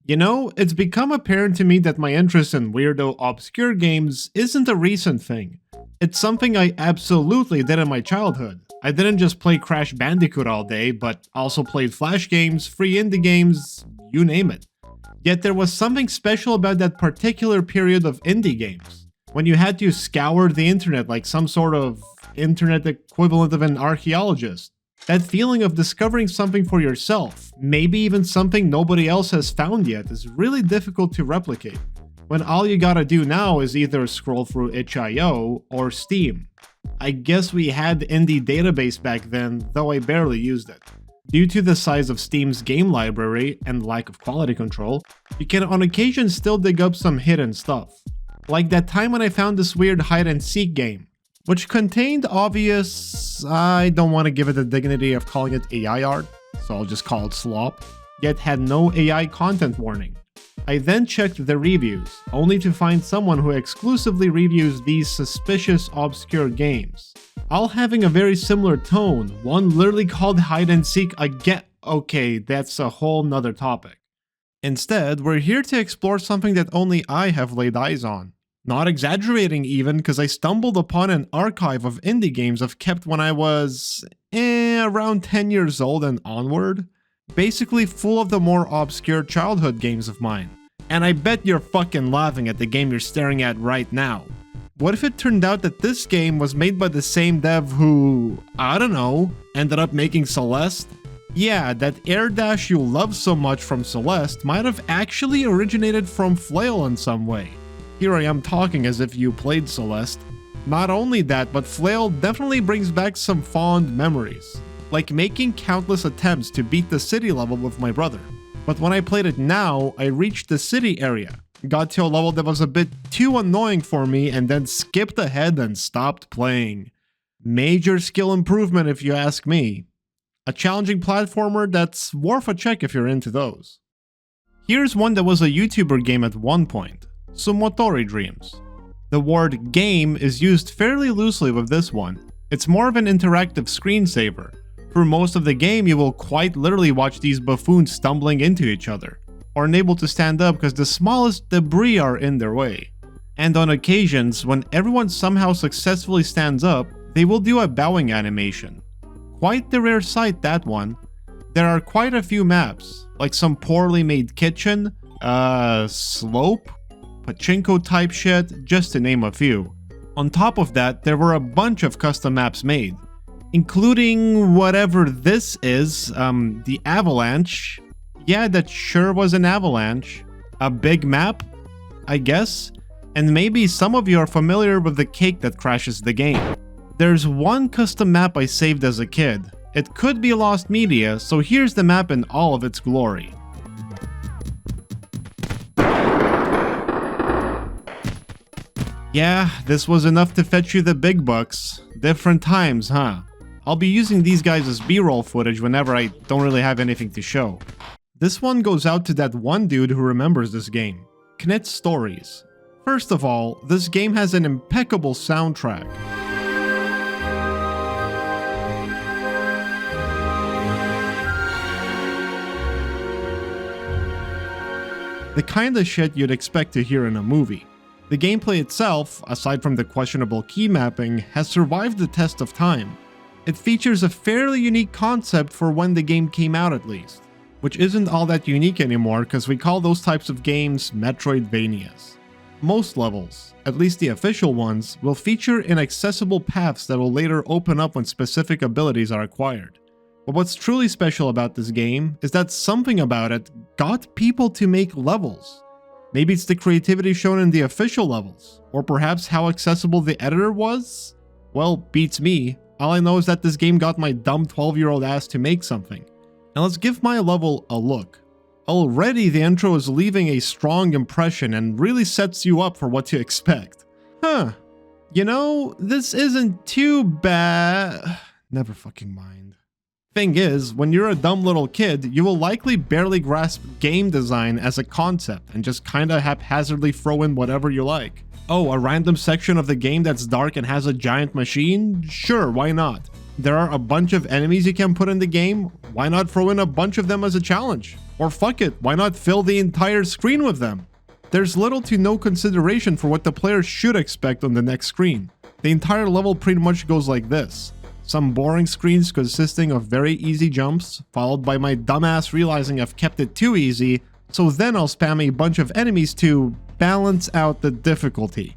You know, it's become apparent to me that my interest in weirdo, obscure games isn't a recent thing. It's something I absolutely did in my childhood. I didn't just play Crash Bandicoot all day, but also played Flash games, free indie games, you name it. Yet there was something special about that particular period of indie games, when you had to scour the internet like some sort of internet equivalent of an archaeologist. That feeling of discovering something for yourself, maybe even something nobody else has found yet, is really difficult to replicate, when all you gotta do now is either scroll through itch.io or Steam. I guess we had indie database back then, though I barely used it. Due to the size of Steam's game library and lack of quality control, you can on occasion still dig up some hidden stuff. Like that time when I found this weird hide-and-seek game, which contained obvious, I don't want to give it the dignity of calling it AI art, so I'll just call it slop, yet had no AI content warning. I then checked the reviews, only to find someone who exclusively reviews these suspicious obscure games, all having a very similar tone, one literally called hide and seek again. Okay, that's a whole nother topic. Instead, we're here to explore something that only I have laid eyes on. Not exaggerating even, because I stumbled upon an archive of indie games I've kept when I was around 10 years old and onward. Basically full of the more obscure childhood games of mine. And I bet you're fucking laughing at the game you're staring at right now. What if it turned out that this game was made by the same dev who, I don't know, ended up making Celeste? Yeah, that air dash you love so much from Celeste might have actually originated from Flail in some way. Here I am talking as if you played Celeste. Not only that, but Flail definitely brings back some fond memories, like making countless attempts to beat the city level with my brother. But when I played it now, I reached the city area, got to a level that was a bit too annoying for me, and then skipped ahead and stopped playing. Major skill improvement if you ask me. A challenging platformer that's worth a check if you're into those. Here's one that was a YouTuber game at one point. Sumotori Dreams. The word game is used fairly loosely with this one. It's more of an interactive screensaver. Through most of the game, you will quite literally watch these buffoons stumbling into each other, or unable to stand up because the smallest debris are in their way. And on occasions, when everyone somehow successfully stands up, they will do a bowing animation. Quite the rare sight, that one. There are quite a few maps, like some poorly made kitchen, slope, pachinko type shit, just to name a few. On top of that, there were a bunch of custom maps made, including whatever this is, the avalanche. Yeah, that sure was an avalanche. A big map, I guess, and maybe some of you are familiar with the cake that crashes the game. There's one custom map I saved as a kid. It could be lost media, so here's the map in all of its glory. Yeah, this was enough to fetch you the big bucks. Different times, huh? I'll be using these guys as B-roll footage whenever I don't really have anything to show. This one goes out to that one dude who remembers this game, Knytt Stories. First of all, this game has an impeccable soundtrack. The kind of shit you'd expect to hear in a movie. The gameplay itself, aside from the questionable key mapping, has survived the test of time. It features a fairly unique concept for when the game came out at least, which isn't all that unique anymore because we call those types of games Metroidvanias. Most levels, at least the official ones, will feature inaccessible paths that will later open up when specific abilities are acquired. But what's truly special about this game is that something about it got people to make levels. Maybe it's the creativity shown in the official levels, or perhaps how accessible the editor was? Well, beats me. All I know is that this game got my dumb 12-year-old ass to make something. Now let's give my level a look. Already the intro is leaving a strong impression and really sets you up for what to expect. Huh. You know, this isn't too bad. Never fucking mind. Thing is, when you're a dumb little kid, you will likely barely grasp game design as a concept and just kinda haphazardly throw in whatever you like. Oh, a random section of the game that's dark and has a giant machine? Sure, why not? There are a bunch of enemies you can put in the game, why not throw in a bunch of them as a challenge? Or fuck it, why not fill the entire screen with them? There's little to no consideration for what the player should expect on the next screen. The entire level pretty much goes like this. Some boring screens consisting of very easy jumps, followed by my dumbass realizing I've kept it too easy, so then I'll spam a bunch of enemies to balance out the difficulty.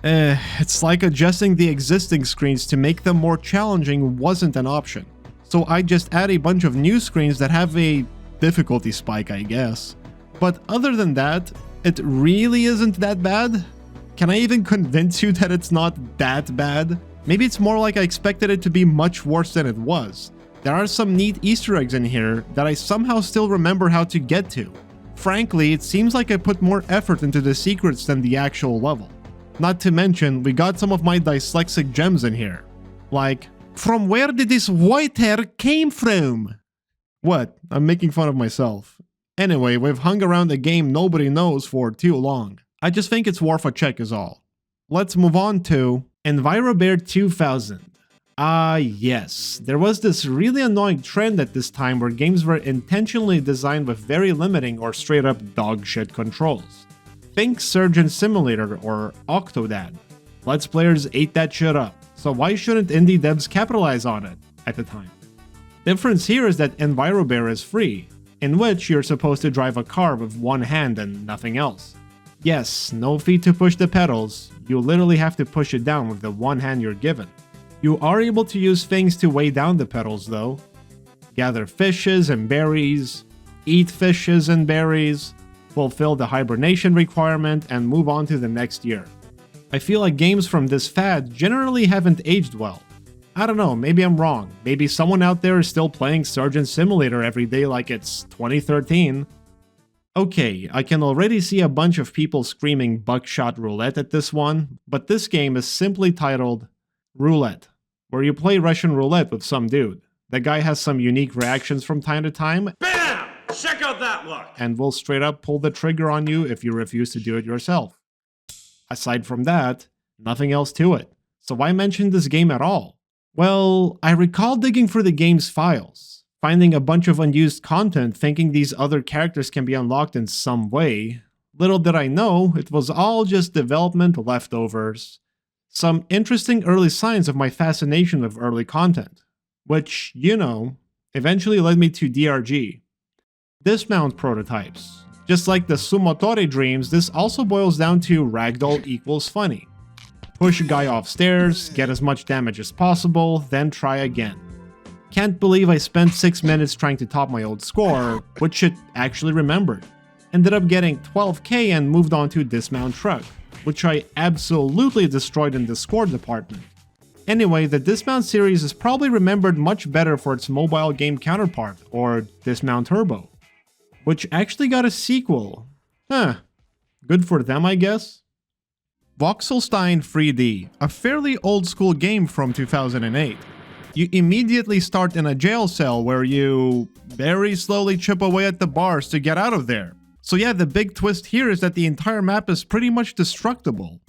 It's like adjusting the existing screens to make them more challenging wasn't an option. So I just add a bunch of new screens that have a difficulty spike, I guess. But other than that, it really isn't that bad? Can I even convince you that it's not that bad? Maybe it's more like I expected it to be much worse than it was. There are some neat Easter eggs in here that I somehow still remember how to get to. Frankly, it seems like I put more effort into the secrets than the actual level. Not to mention, we got some of my dyslexic gems in here. Like, from where did this white hair came from? What? I'm making fun of myself. Anyway, we've hung around a game nobody knows for too long. I just think it's worth a check is all. Let's move on to Enviro-Bear 2000. Yes, there was this really annoying trend at this time where games were intentionally designed with very limiting or straight up dogshit controls. Think Surgeon Simulator or Octodad. Let's players ate that shit up, so why shouldn't indie devs capitalize on it at the time? Difference here is that Enviro-Bear is free, in which you're supposed to drive a car with one hand and nothing else. Yes, no fee to push the pedals, you literally have to push it down with the one hand you're given. You are able to use things to weigh down the pedals though. Gather fishes and berries, eat fishes and berries, fulfill the hibernation requirement, and move on to the next year. I feel like games from this fad generally haven't aged well. I don't know, maybe I'm wrong. Maybe someone out there is still playing Surgeon Simulator every day like it's 2013. Okay, I can already see a bunch of people screaming Buckshot Roulette at this one, but this game is simply titled Roulette, where you play Russian roulette with some dude. The guy has some unique reactions from time to time. BAM! Check out that look! And will straight up pull the trigger on you if you refuse to do it yourself. Aside from that, nothing else to it. So why mention this game at all? Well, I recall digging through the game's files, finding a bunch of unused content thinking these other characters can be unlocked in some way. Little did I know, it was all just development leftovers. Some interesting early signs of my fascination with early content, which, you know, eventually led me to DRG. Dismount Prototypes. Just like the Sumotori Dreams, this also boils down to ragdoll equals funny. Push a guy off stairs, get as much damage as possible, then try again. Can't believe I spent 6 minutes trying to top my old score, which it actually remembered. Ended up getting 12k and moved on to Dismount Truck, which I absolutely destroyed in the score department. Anyway, the Dismount series is probably remembered much better for its mobile game counterpart, or Dismount Turbo, which actually got a sequel. Good for them, I guess. Voxelstein 3D, a fairly old school game from 2008. You immediately start in a jail cell where you very slowly chip away at the bars to get out of there. So yeah, the big twist here is that the entire map is pretty much destructible,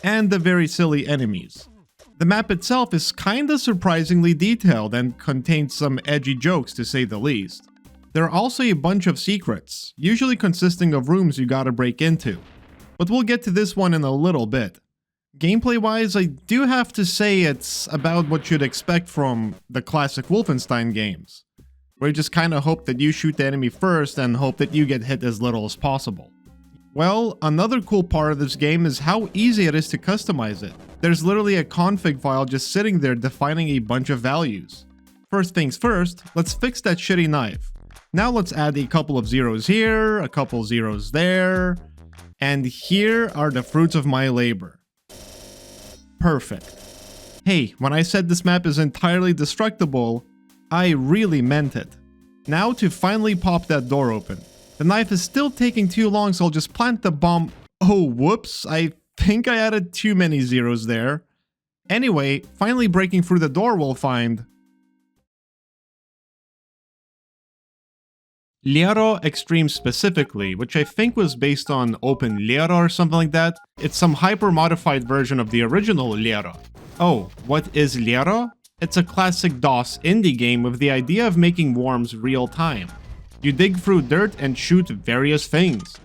and the very silly enemies. The map itself is kinda surprisingly detailed and contains some edgy jokes to say the least. There are also a bunch of secrets, usually consisting of rooms you gotta break into. But we'll get to this one in a little bit. Gameplay-wise, I do have to say it's about what you'd expect from the classic Wolfenstein games, where you just kinda hope that you shoot the enemy first and hope that you get hit as little as possible. Well, another cool part of this game is how easy it is to customize it. There's literally a config file just sitting there defining a bunch of values. First things first, let's fix that shitty knife. Now let's add a couple of zeros here, a couple zeros there, and here are the fruits of my labor. Perfect. Hey, when I said this map is entirely destructible, I really meant it. Now to finally pop that door open. The knife is still taking too long, so I'll just plant the bomb. Oh, whoops, I think I added too many zeros there. Anyway, finally breaking through the door, we'll find Liero Xtreme specifically, which I think was based on Open Liero or something like that. It's some hyper-modified version of the original Liero. Oh, what is Liero? It's a classic DOS indie game with the idea of making worms real time. You dig through dirt and shoot various things.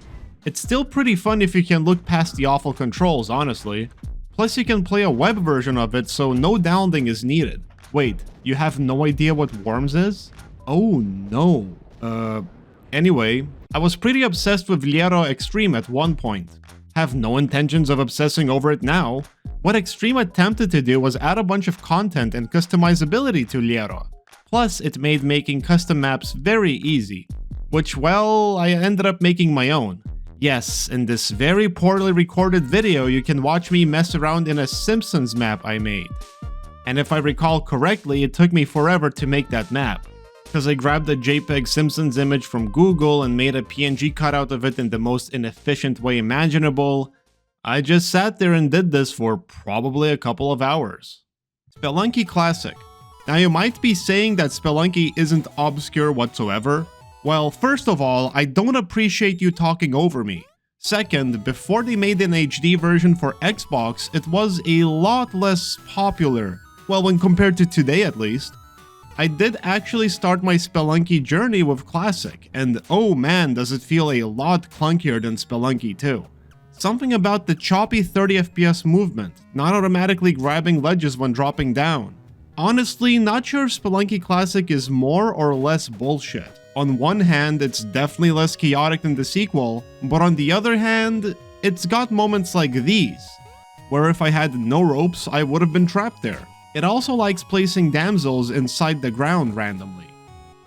It's still pretty fun if you can look past the awful controls, honestly. Plus you can play a web version of it, so no downloading is needed. Wait, you have no idea what worms is? Oh no. Anyway, I was pretty obsessed with Liero Xtreme at one point. Have no intentions of obsessing over it now. What Xtreme attempted to do was add a bunch of content and customizability to Liero. Plus, it made making custom maps very easy. Which, well, I ended up making my own. Yes, in this very poorly recorded video, you can watch me mess around in a Simpsons map I made. And if I recall correctly, it took me forever to make that map. Because I grabbed a JPEG Simpsons image from Google and made a PNG cutout of it in the most inefficient way imaginable. I just sat there and did this for probably a couple of hours. Spelunky Classic. Now you might be saying that Spelunky isn't obscure whatsoever. Well, first of all, I don't appreciate you talking over me. Second, before they made an HD version for Xbox, it was a lot less popular. Well, when compared to today at least. I did actually start my Spelunky journey with Classic, and oh man does it feel a lot clunkier than Spelunky 2. Something about the choppy 30 FPS movement, not automatically grabbing ledges when dropping down. Honestly, not sure if Spelunky Classic is more or less bullshit. On one hand, it's definitely less chaotic than the sequel, but on the other hand, it's got moments like these, where if I had no ropes, I would have been trapped there. It also likes placing damsels inside the ground randomly.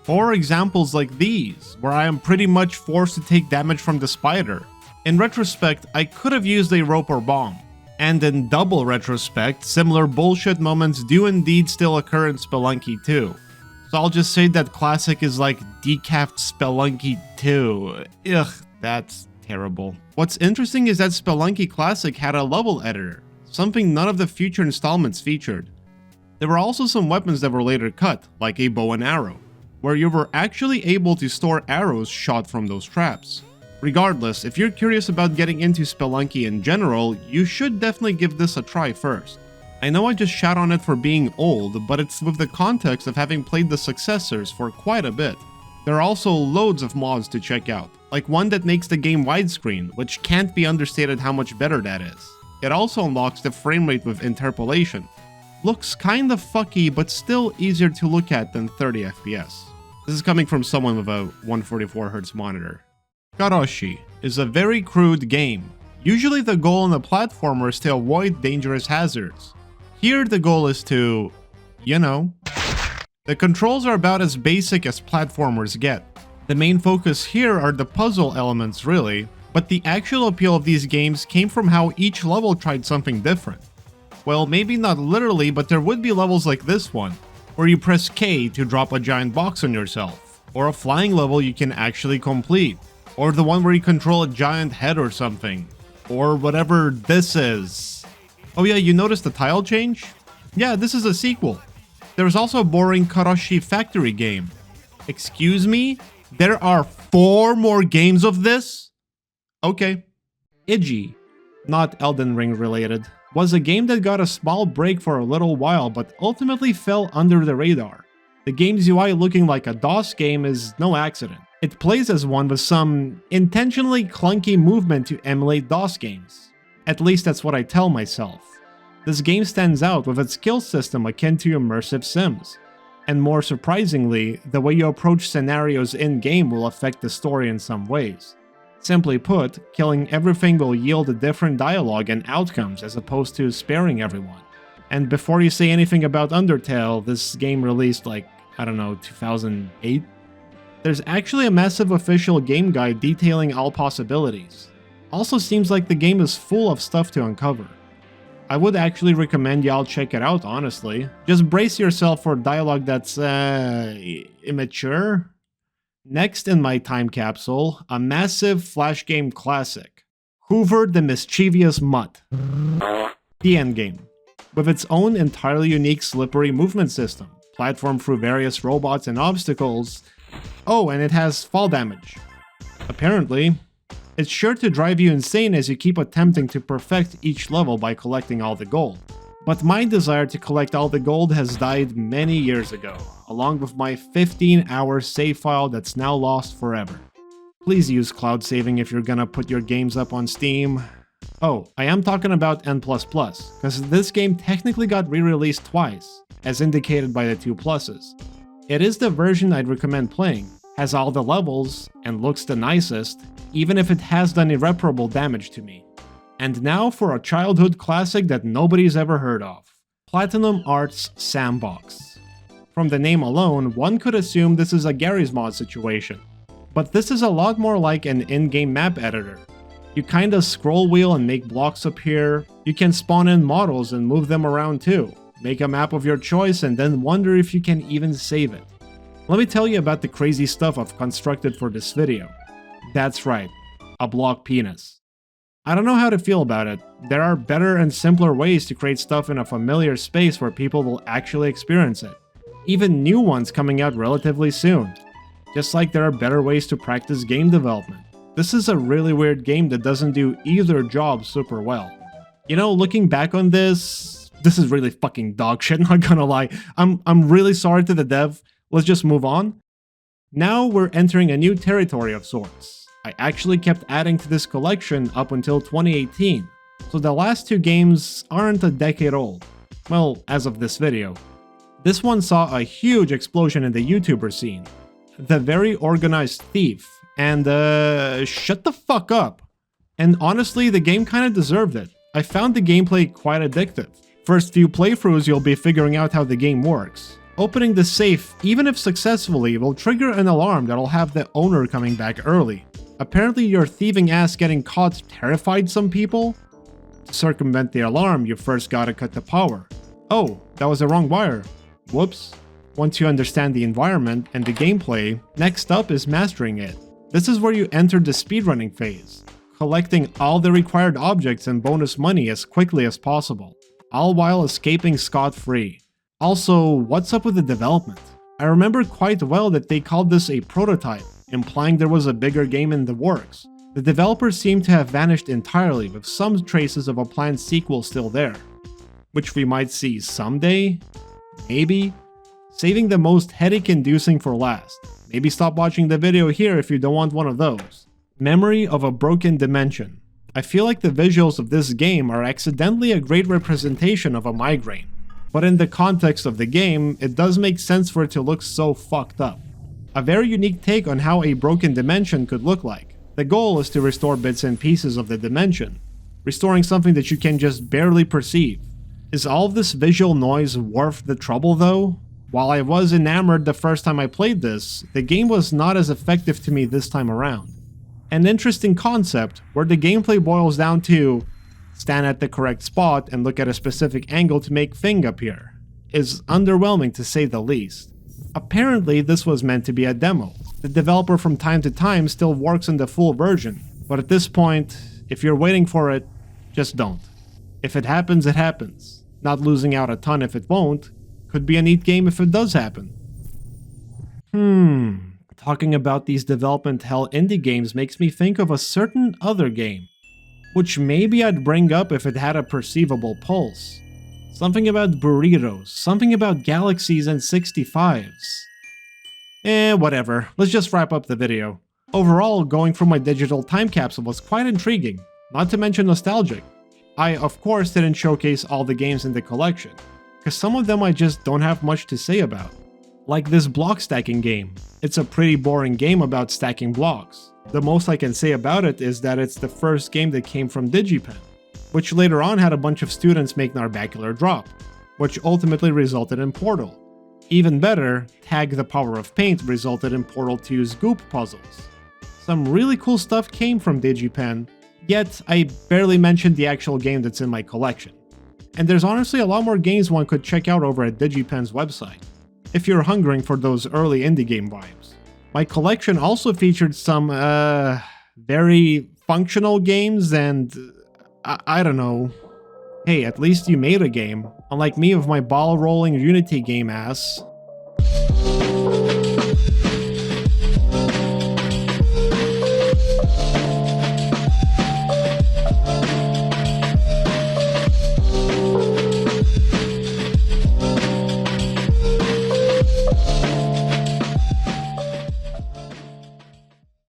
Or examples like these, where I am pretty much forced to take damage from the spider. In retrospect, I could have used a rope or bomb. And in double retrospect, similar bullshit moments do indeed still occur in Spelunky 2. So I'll just say that Classic is like decafed Spelunky 2. Ugh, that's terrible. What's interesting is that Spelunky Classic had a level editor, something none of the future installments featured. There were also some weapons that were later cut, like a bow and arrow, where you were actually able to store arrows shot from those traps. Regardless, if you're curious about getting into Spelunky in general, you should definitely give this a try first. I know I just shat on it for being old, but it's with the context of having played the successors for quite a bit. There are also loads of mods to check out, like one that makes the game widescreen, which can't be understated how much better that is. It also unlocks the frame rate with interpolation. Looks kinda fucky, but still easier to look at than 30 FPS. This is coming from someone with a 144Hz monitor. Karoshi is a very crude game. Usually the goal in a platformer is to avoid dangerous hazards. Here the goal is to, you know. The controls are about as basic as platformers get. The main focus here are the puzzle elements really, but the actual appeal of these games came from how each level tried something different. Well, maybe not literally, but there would be levels like this one, where you press K to drop a giant box on yourself, or a flying level you can actually complete, or the one where you control a giant head or something, or whatever this is. Oh yeah, you noticed the tile change? Yeah, this is a sequel. There's also a boring Karoshi factory game. Excuse me? There are 4 more games of this? Okay. Iggy, not Elden Ring related, was a game that got a small break for a little while but ultimately fell under the radar. The game's UI looking like a DOS game is no accident. It plays as one with some intentionally clunky movement to emulate DOS games. At least that's what I tell myself. This game stands out with its skill system akin to immersive Sims. And more surprisingly, the way you approach scenarios in-game will affect the story in some ways. Simply put, killing everything will yield a different dialogue and outcomes as opposed to sparing everyone. And before you say anything about Undertale, this game released like, I don't know, 2008? There's actually a massive official game guide detailing all possibilities. Also seems like the game is full of stuff to uncover. I would actually recommend y'all check it out, honestly. Just brace yourself for dialogue that's, immature. Next in my time capsule, a massive flash game classic. Hoover the Mischievous Mutt. The endgame. With its own entirely unique slippery movement system, platform through various robots and obstacles. Oh, and it has fall damage. Apparently, it's sure to drive you insane as you keep attempting to perfect each level by collecting all the gold. But my desire to collect all the gold has died many years ago, along with my 15-hour save file that's now lost forever. Please use cloud saving if you're gonna put your games up on Steam. Oh, I am talking about N++, because this game technically got re-released twice, as indicated by the 2 pluses. It is the version I'd recommend playing, has all the levels, and looks the nicest, even if it has done irreparable damage to me. And now for a childhood classic that nobody's ever heard of. Platinum Arts Sandbox. From the name alone, one could assume this is a Garry's Mod situation. But this is a lot more like an in-game map editor. You kinda scroll wheel and make blocks appear, you can spawn in models and move them around too, make a map of your choice and then wonder if you can even save it. Let me tell you about the crazy stuff I've constructed for this video. That's right, a block penis. I don't know how to feel about it. There are better and simpler ways to create stuff in a familiar space where people will actually experience it. Even new ones coming out relatively soon. Just like there are better ways to practice game development. This is a really weird game that doesn't do either job super well. You know, looking back on this is really fucking dog shit, not gonna lie. I'm really sorry to the dev. Let's just move on. Now we're entering a new territory of sorts. I actually kept adding to this collection up until 2018, so the last 2 games aren't a decade old. Well, as of this video. This one saw a huge explosion in the YouTuber scene. The Very Organized Thief, and shut the fuck up. And honestly, the game kinda deserved it. I found the gameplay quite addictive. First few playthroughs you'll be figuring out how the game works. Opening the safe, even if successfully, will trigger an alarm that'll have the owner coming back early. Apparently your thieving ass getting caught terrified some people? To circumvent the alarm, you first gotta cut the power. Oh, that was the wrong wire. Whoops. Once you understand the environment and the gameplay, next up is mastering it. This is where you enter the speedrunning phase, collecting all the required objects and bonus money as quickly as possible, all while escaping scot-free. Also, what's up with the development? I remember quite well that they called this a prototype, implying there was a bigger game in the works. The developers seem to have vanished entirely, with some traces of a planned sequel still there. Which we might see someday? Maybe? Saving the most headache-inducing for last. Maybe stop watching the video here if you don't want one of those. Memory of a Broken Dimension. I feel like the visuals of this game are accidentally a great representation of a migraine. But in the context of the game, it does make sense for it to look so fucked up. A very unique take on how a broken dimension could look like. The goal is to restore bits and pieces of the dimension, restoring something that you can just barely perceive. Is all of this visual noise worth the trouble though? While I was enamored the first time I played this, the game was not as effective to me this time around. An interesting concept, where the gameplay boils down to stand at the correct spot and look at a specific angle to make thing appear, is underwhelming to say the least. Apparently this was meant to be a demo. The developer from time to time still works on the full version, but at this point, if you're waiting for it, just don't. If it happens, it happens. Not losing out a ton if it won't. Could be a neat game if it does happen. Talking about these development hell indie games makes me think of a certain other game, which maybe I'd bring up if it had a perceivable pulse. Something about burritos, something about galaxies and 65s. Whatever, let's just wrap up the video. Overall, going through my digital time capsule was quite intriguing, not to mention nostalgic. I, of course, didn't showcase all the games in the collection, because some of them I just don't have much to say about. Like this block stacking game. It's a pretty boring game about stacking blocks. The most I can say about it is that it's the first game that came from DigiPen, which later on had a bunch of students make Narbacular Drop, which ultimately resulted in Portal. Even better, Tag the Power of Paint resulted in Portal 2's Goop puzzles. Some really cool stuff came from DigiPen, yet I barely mentioned the actual game that's in my collection. And there's honestly a lot more games one could check out over at DigiPen's website, if you're hungering for those early indie game vibes. My collection also featured some, very functional games and, I don't know. Hey, at least you made a game, unlike me with my ball-rolling Unity game ass.